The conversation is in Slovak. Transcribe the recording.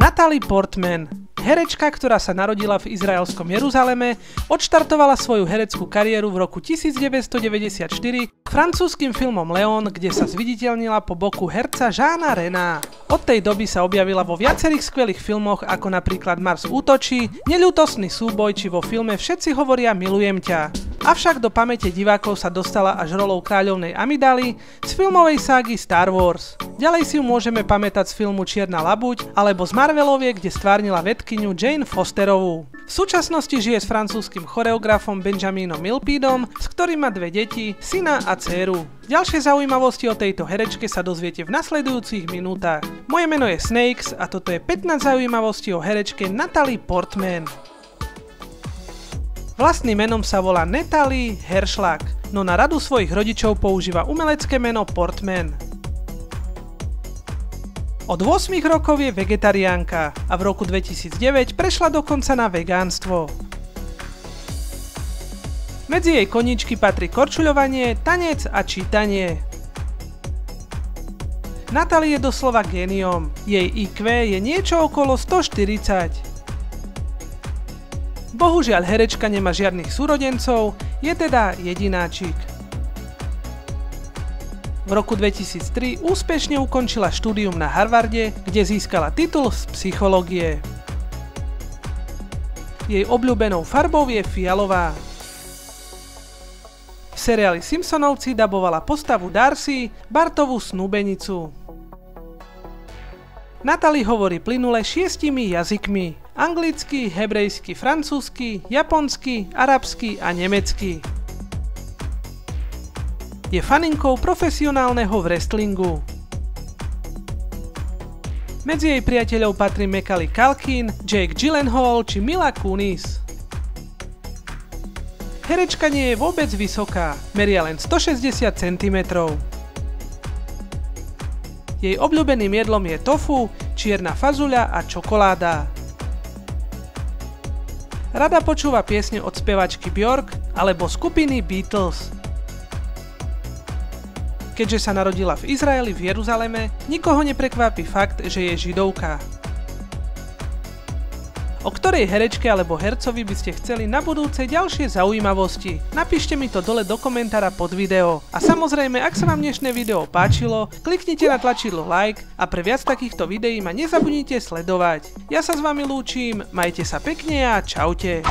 Natalie Portman. Herečka, ktorá sa narodila v izraelskom Jeruzaleme, odštartovala svoju hereckú kariéru v roku 1994 francúzskym filmom Léon, kde sa zviditeľnila po boku herca Jeana Rena. Od tej doby sa objavila vo viacerých skvelých filmoch, ako napríklad Mars útočí, Neľútostný súboj či vo filme Všetci hovoria milujem ťa. Avšak do pamäte divákov sa dostala až rolou kráľovnej Amidaly z filmovej ságy Star Wars. Ďalej si ju môžeme pamätať z filmu Čierna labuť alebo z Marvelovie, kde stvárnila vedkyňu Jane Fosterovú. V súčasnosti žije s francúzskym choreografom Benjaminom Millepiedom, s ktorým má dve deti, syna a dcéru. Ďalšie zaujímavosti o tejto herečke sa dozviete v nasledujúcich minútach. Moje meno je Snakes a toto je 15 zaujímavostí o herečke Natalie Portman. Vlastným menom sa volá Natalie Herschlag, no na radu svojich rodičov používa umelecké meno Portman. Od 8 rokov je vegetariánka a v roku 2009 prešla dokonca na vegánstvo. Medzi jej koníčky patrí korčuľovanie, tanec a čítanie. Natalie je doslova géniom, jej IQ je niečo okolo 140. Bohužiaľ herečka nemá žiadnych súrodencov, je teda jedináčik. V roku 2003 úspešne ukončila štúdium na Harvarde, kde získala titul z psychológie. Jej obľúbenou farbou je fialová. V seriáli Simpsonovci dabovala postavu Darcy, Bartovú snúbenicu. Natalie hovorí plynule 6 jazykmi: anglicky, hebrejsky, francúzsky, japonsky, arabsky a nemecky. Je faninkou profesionálneho wrestlingu. Medzi jej priateľov patrí Macaulay Culkin, Jake Gyllenhaal či Mila Kunis. Herečka nie je vôbec vysoká, meria len 160 cm. Jej obľúbeným jedlom je tofu, čierna fazuľa a čokoláda. Rada počúva piesne od spevačky Björk alebo skupiny Beatles. Keďže sa narodila v Izraeli v Jeruzaleme, nikoho neprekvápi fakt, že je židovka. O ktorej herečke alebo hercovi by ste chceli na budúce ďalšie zaujímavosti? Napíšte mi to dole do komentára pod video. A samozrejme, ak sa vám dnešné video páčilo, kliknite na tlačidlo like a pre viac takýchto videí ma nezabudnite sledovať. Ja sa s vami lúčim, majte sa pekne a čaute.